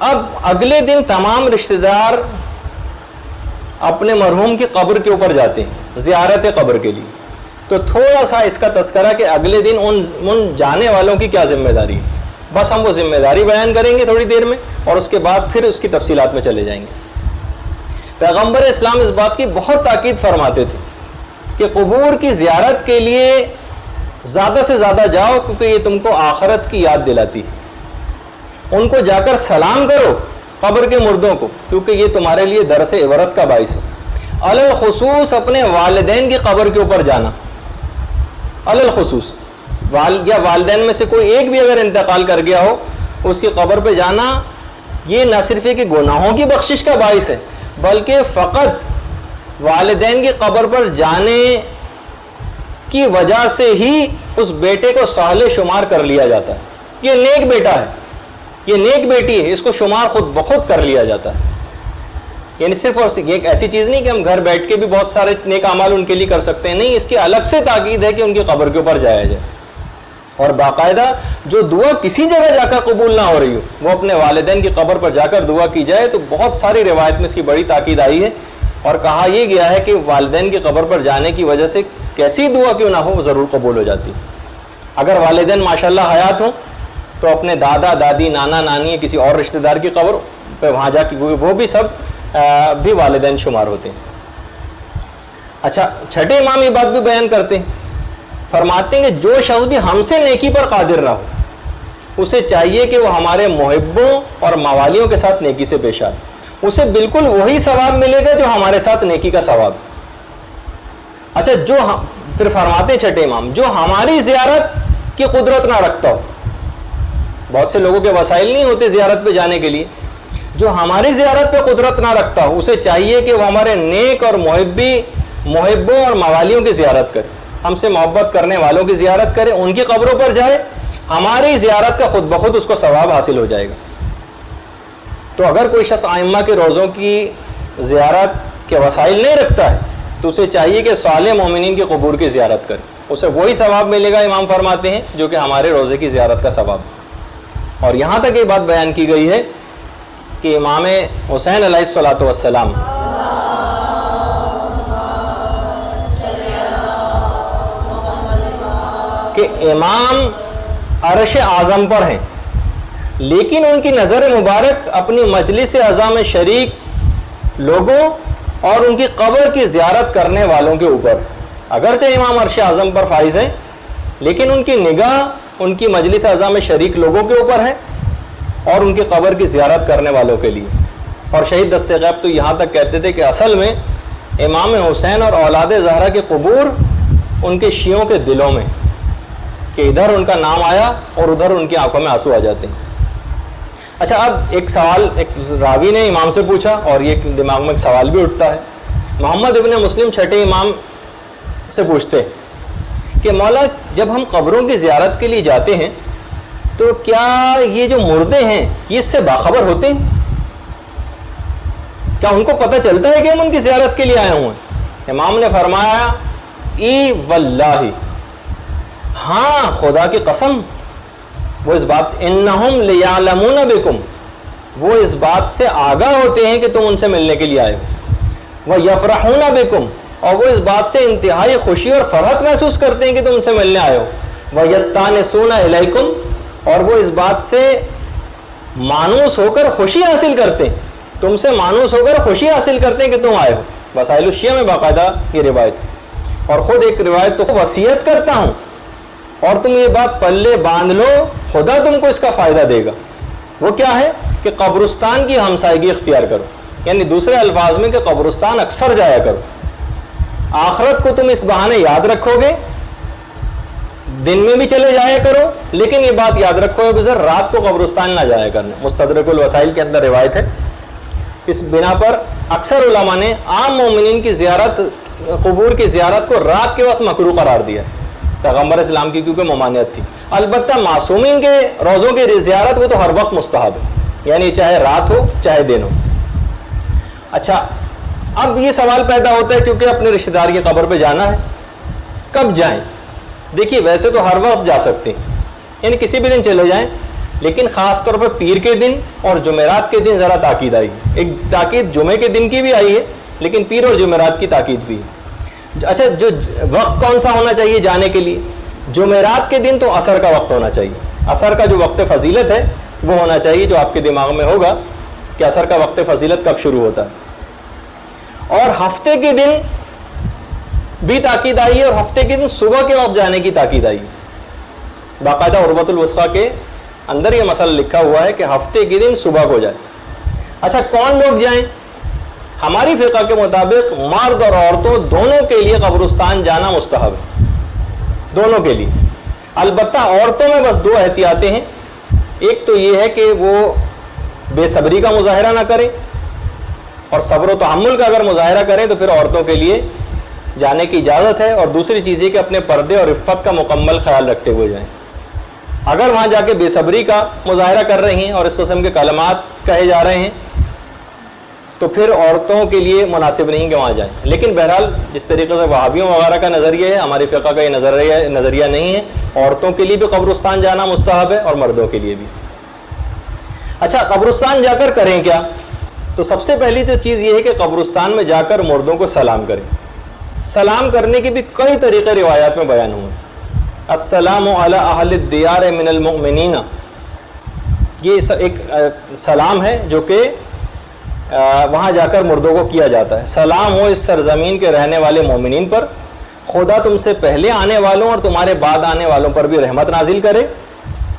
اب اگلے دن تمام رشتہ دار اپنے مرحوم کی قبر کے اوپر جاتے ہیں زیارت قبر کے لیے. تو تھوڑا سا اس کا تذکرہ کہ اگلے دن ان جانے والوں کی کیا ذمہ داری ہے. بس ہم وہ ذمہ داری بیان کریں گے تھوڑی دیر میں، اور اس کے بعد پھر اس کی تفصیلات میں چلے جائیں گے. پیغمبر اسلام اس بات کی بہت تاکید فرماتے تھے کہ قبور کی زیارت کے لیے زیادہ سے زیادہ جاؤ، کیونکہ یہ تم کو آخرت کی یاد دلاتی ہے. ان کو جا کر سلام کرو قبر کے مردوں کو، کیونکہ یہ تمہارے لیے درس عبرت کا باعث ہے. الخصوص اپنے والدین کی قبر کے اوپر جانا، الخصوص یا والدین میں سے کوئی ایک بھی اگر انتقال کر گیا ہو اس کی قبر پہ جانا، یہ نہ صرف کہ گناہوں کی بخشش کا باعث ہے، بلکہ فقط والدین کی قبر پر جانے کی وجہ سے ہی اس بیٹے کو صالح شمار کر لیا جاتا ہے. یہ نیک بیٹا ہے، یہ نیک بیٹی ہے، اس کو شمار خود بخود کر لیا جاتا ہے. یعنی صرف اور ایک ایسی چیز نہیں کہ ہم گھر بیٹھ کے بھی بہت سارے نیک اعمال ان کے لیے کر سکتے ہیں، نہیں، اس کی الگ سے تاکید ہے کہ ان کی قبر کے اوپر جایا جائے. اور باقاعدہ جو دعا کسی جگہ جا کر قبول نہ ہو رہی ہو وہ اپنے والدین کی قبر پر جا کر دعا کی جائے. تو بہت ساری روایت میں اس کی بڑی تاکید آئی ہے، اور کہا یہ گیا ہے کہ والدین کی قبر پر جانے کی وجہ سے کیسی دعا کیوں نہ ہو وہ ضرور قبول ہو جاتی. اگر والدین ماشاءاللہ حیات ہوں تو اپنے دادا دادی نانا نانی کسی اور رشتہ دار کی قبر پہ وہاں جا کے وہ بھی سب بھی والدین شمار ہوتے ہیں. اچھا، چھٹے امام یہ بات بھی بیان کرتے ہیں، فرماتے ہیں کہ جو شخص بھی ہم سے نیکی پر قادر نہ ہو اسے چاہیے کہ وہ ہمارے محبوں اور موالیوں کے ساتھ نیکی سے پیش آئے. اسے بالکل وہی ثواب ملے گا جو ہمارے ساتھ نیکی کا ثواب. اچھا، پھر فرماتے ہیں چھٹے امام، جو ہماری زیارت کی قدرت نہ رکھتا ہو، بہت سے لوگوں کے وسائل نہیں ہوتے زیارت پہ جانے کے لیے، جو ہماری زیارت پہ قدرت نہ رکھتا ہو اسے چاہیے کہ وہ ہمارے نیک اور محبوں اور موالیوں کی زیارت کرے، ہم سے محبت کرنے والوں کی زیارت کرے، ان کی قبروں پر جائے. ہماری زیارت کا خود بخود اس کو ثواب حاصل ہو جائے گا. تو اگر کوئی شخص ائمہ کے روضوں کی زیارت کے وسائل نہیں رکھتا ہے تو اسے چاہیے کہ صالح مومنین کی قبور کی زیارت کرے، اسے وہی ثواب ملے گا امام فرماتے ہیں جو کہ ہمارے روزے کی زیارت کا ثواب. اور یہاں تک یہ بات بیان کی گئی ہے کہ امام حسین علیہ الصلوۃ والسلام کہ امام عرش اعظم پر ہیں، لیکن ان کی نظر مبارک اپنی مجلس اعضاء میں شریک لوگوں اور ان کی قبر کی زیارت کرنے والوں کے اوپر. اگرچہ امام عرش اعظم پر فائز ہیں لیکن ان کی نگاہ ان کی مجلس اعضاء میں شریک لوگوں کے اوپر ہے اور ان کی قبر کی زیارت کرنے والوں کے لیے. اور شہید دست غیب تو یہاں تک کہتے تھے کہ اصل میں امام حسین اور اولاد زہرا کی قبور ان کے شیعوں کے دلوں میں، کہ ادھر ان کا نام آیا اور ادھر ان کی آنکھوں میں آنسو آ جاتے ہیں. اچھا، اب ایک سوال ایک راوی نے امام سے پوچھا اور یہ دماغ میں ایک سوال بھی اٹھتا ہے. محمد ابن مسلم چھٹے امام سے پوچھتے کہ مولا، جب ہم قبروں کی زیارت کے لیے جاتے ہیں تو کیا یہ جو مردے ہیں یہ اس سے باخبر ہوتے ہیں؟ کیا ان کو پتہ چلتا ہے کہ ہم ان کی زیارت کے لیے آئے ہوئے ہیں؟ امام نے فرمایا، ای واللہ، ہاں خدا کی قسم، وہ اس بات انہم لیعلمون بکم، وہ اس بات سے آگاہ ہوتے ہیں کہ تم ان سے ملنے کے لیے آئے ہو. ویفرحون بکم، اور وہ اس بات سے انتہائی خوشی اور فرحت محسوس کرتے ہیں کہ تم ان سے ملنے آئے ہو. ویستانسون الیکم، اور وہ اس بات سے مانوس ہو کر خوشی حاصل کرتے ہیں، تم سے مانوس ہو کر خوشی حاصل کرتے ہیں کہ تم آئے ہو. وسائل الشیعہ میں باقاعدہ یہ روایت ہے. اور خود ایک روایت تو وصیت کرتا ہوں اور تم یہ بات پلے باندھ لو، خدا تم کو اس کا فائدہ دے گا. وہ کیا ہے کہ قبرستان کی ہمسائیگی اختیار کرو، یعنی دوسرے الفاظ میں کہ قبرستان اکثر جایا کرو. آخرت کو تم اس بہانے یاد رکھو گے، دن میں بھی چلے جایا کرو، لیکن یہ بات یاد رکھو کہ رات کو قبرستان نہ جایا کرنا. مستدرک الوسائل کے اندر روایت ہے. اس بنا پر اکثر علماء نے عام مومنین کی زیارت، قبور کی زیارت کو رات کے وقت مکروہ قرار دیا، پیغمبر اسلام کی کیونکہ ممانعت تھی. البتہ معصومین کے روزوں کی زیارت وہ تو ہر وقت مستحب ہے، یعنی چاہے رات ہو چاہے دن ہو. اچھا، اب یہ سوال پیدا ہوتا ہے کیونکہ اپنے رشتہ دار کی قبر پہ جانا ہے، کب جائیں؟ دیکھیے، ویسے تو ہر وقت جا سکتے ہیں، یعنی کسی بھی دن چلے جائیں، لیکن خاص طور پر پیر کے دن اور جمعرات کے دن ذرا تاکید آئی. ایک تاکید جمعے کے دن کی بھی آئی ہے لیکن پیر اور جمعرات کی تاکید بھی ہے. اچھا جو وقت کون سا ہونا چاہیے جانے کے لیے؟ جمعرات کے دن تو عصر کا وقت ہونا چاہیے. عصر کا جو وقت فضیلت ہے وہ ہونا چاہیے، جو آپ کے دماغ میں ہوگا کہ عصر کا وقت فضیلت کب شروع ہوتا ہے. اور ہفتے کے دن بھی تاکید آئی ہے اور ہفتے کے دن صبح کے وقت جانے کی تاکید آئی ہے. باقاعدہ عروۃ الوثقیٰ کے اندر یہ مسئلہ لکھا ہوا ہے کہ ہفتے کے دن صبح کو جائے. اچھا کون لوگ جائیں؟ ہماری فقہ کے مطابق مرد اور عورتوں دونوں کے لیے قبرستان جانا مستحب ہے، دونوں کے لیے. البتہ عورتوں میں بس دو احتیاطیں ہیں. ایک تو یہ ہے کہ وہ بے صبری کا مظاہرہ نہ کریں، اور صبر و تحمل کا اگر مظاہرہ کریں تو پھر عورتوں کے لیے جانے کی اجازت ہے. اور دوسری چیز یہ کہ اپنے پردے اور عفت کا مکمل خیال رکھتے ہوئے جائیں. اگر وہاں جا کے بے صبری کا مظاہرہ کر رہے ہیں اور اس قسم کے کلمات کہے جا رہے ہیں تو پھر عورتوں کے لیے مناسب نہیں کہ وہاں جائیں. لیکن بہرحال جس طریقے سے وہابیوں وغیرہ کا نظریہ ہے، ہماری فقہ کا یہ نظریہ نہیں ہے. عورتوں کے لیے بھی قبرستان جانا مستحب ہے اور مردوں کے لیے بھی. اچھا قبرستان جا کر کریں کیا؟ تو سب سے پہلی تو چیز یہ ہے کہ قبرستان میں جا کر مردوں کو سلام کریں. سلام کرنے کے بھی کئی طریقے روایات میں بیان ہوئے. السلام علی اہل الدیار من المؤمنین، یہ ایک سلام ہے جو کہ وہاں جا کر مردوں کو کیا جاتا ہے. سلام ہو اس سرزمین کے رہنے والے مومنین پر، خدا تم سے پہلے آنے والوں اور تمہارے بعد آنے والوں پر بھی رحمت نازل کرے،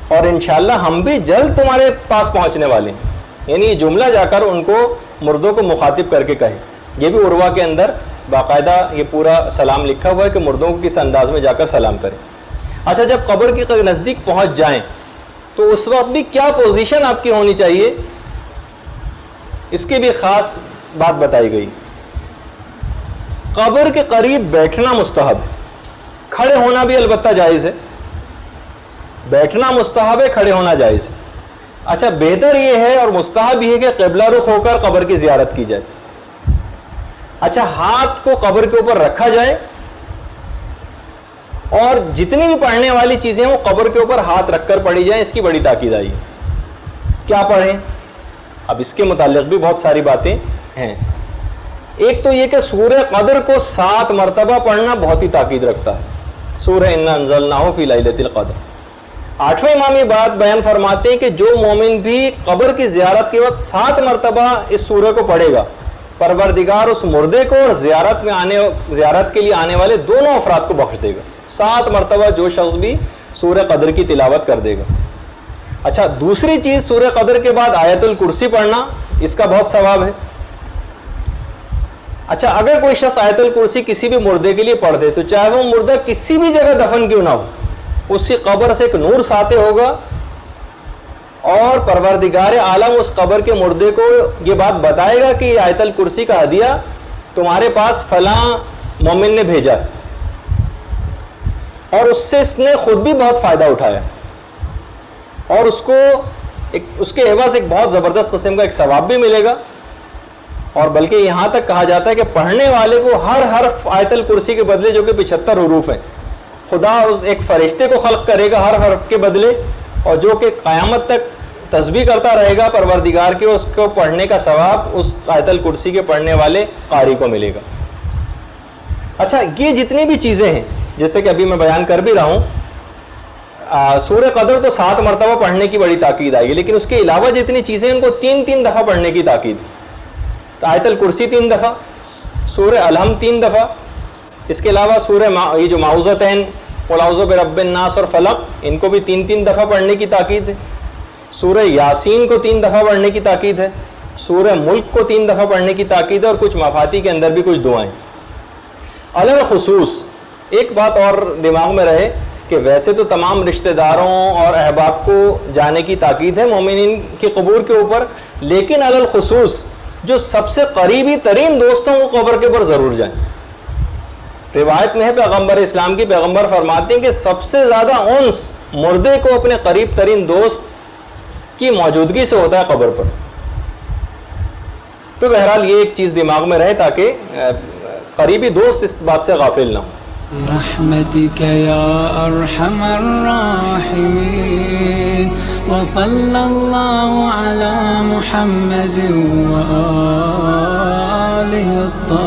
اور انشاءاللہ ہم بھی جلد تمہارے پاس پہنچنے والے ہیں. یعنی یہ جملہ جا کر ان کو مردوں کو مخاطب کر کے کہے. یہ بھی عروہ کے اندر باقاعدہ یہ پورا سلام لکھا ہوا ہے کہ مردوں کو کس انداز میں جا کر سلام کرے. اچھا جب قبر کے نزدیک پہنچ جائیں تو اس وقت بھی کیا پوزیشن آپ کی ہونی چاہیے، اس کی بھی خاص بات بتائی گئی. قبر کے قریب بیٹھنا مستحب ہے، کھڑے ہونا بھی البتہ جائز ہے. بیٹھنا مستحب ہے، کھڑے ہونا جائز ہے. اچھا بہتر یہ ہے اور مستحب یہ ہے کہ قبلہ رخ ہو کر قبر کی زیارت کی جائے. اچھا ہاتھ کو قبر کے اوپر رکھا جائے اور جتنی بھی پڑھنے والی چیزیں وہ قبر کے اوپر ہاتھ رکھ کر پڑھی جائیں. اس کی بڑی تاکید آئی ہے. کیا پڑھیں؟ اب اس کے متعلق بھی بہت ساری باتیں ہیں. ایک تو یہ کہ سورہ قدر کو 7 مرتبہ پڑھنا بہت ہی تاکید رکھتا ہے. سورہ انا انزلناہ فی لیلۃ القدر. 8ویں امام یہ بات بیان فرماتے ہیں کہ جو مومن بھی قبر کی زیارت کے وقت 7 مرتبہ اس سورہ کو پڑھے گا، پروردگار اس مردے کو اور زیارت کے لیے آنے والے دونوں افراد کو بخش دے گا. 7 مرتبہ جو شخص بھی سورہ قدر کی تلاوت کر دے گا. اچھا دوسری چیز سورہ قدر کے بعد آیت الکرسی پڑھنا، اس کا بہت ثواب ہے. اچھا اگر کوئی شخص آیت الکرسی کسی بھی مردے کے لیے پڑھ دے تو چاہے وہ مردہ کسی بھی جگہ دفن کیوں نہ ہو، اس کی قبر سے ایک نور ساطع ہوگا اور پروردگار عالم اس قبر کے مردے کو یہ بات بتائے گا کہ یہ آیت الکرسی کا ہدیہ تمہارے پاس فلاں مومن نے بھیجا اور اس سے اس نے خود بھی بہت فائدہ اٹھایا اور اس کو اس کے عوض ایک بہت زبردست قسم کا ایک ثواب بھی ملے گا. اور بلکہ یہاں تک کہا جاتا ہے کہ پڑھنے والے کو ہر حرف آیت الکرسی کے بدلے جو کہ 75 حروف ہیں، خدا ایک فرشتے کو خلق کرے گا ہر حرف کے بدلے، اور جو کہ قیامت تک تسبیح کرتا رہے گا پروردگار کے، اس کو پڑھنے کا ثواب اس آیت الکرسی کے پڑھنے والے قاری کو ملے گا. اچھا یہ جتنی بھی چیزیں ہیں جیسے کہ ابھی میں بیان کر بھی رہا ہوں، سورہ قدر تو 7 مرتبہ پڑھنے کی بڑی تاکید آئی ہے، لیکن اس کے علاوہ جتنی چیزیں ان کو 3 دفعہ پڑھنے کی تاکید. آیت الکرسی 3 دفعہ، سورہ الحمد 3 دفعہ، اس کے علاوہ سورہ یہ جو معوذتین قل اعوذ برب الناس اور فلق، ان کو بھی 3 دفعہ پڑھنے کی تاکید ہے. سورہ یاسین کو 3 دفعہ پڑھنے کی تاکید ہے. سورہ ملک کو 3 دفعہ پڑھنے کی تاکید ہے، اور کچھ مفاتی کے اندر بھی کچھ دعائیں. علی خصوص ایک بات اور دماغ میں رہے کہ ویسے تو تمام رشتہ داروں اور احباب کو جانے کی تاکید ہے مومنین کی قبور کے اوپر، لیکن علی خصوص جو سب سے قریبی ترین دوستوں کو قبر کے اوپر ضرور جائیں. روایت میں ہے پیغمبر اسلام کی، پیغمبر فرماتے ہیں کہ سب سے زیادہ انس مردے کو اپنے قریب ترین دوست کی موجودگی سے ہوتا ہے قبر پر. تو بہرحال یہ ایک چیز دماغ میں رہے تاکہ قریبی دوست اس بات سے غافل نہ ہو. برحمتك يا أرحم الراحمين وصلى الله على محمد وآله الطاهرين.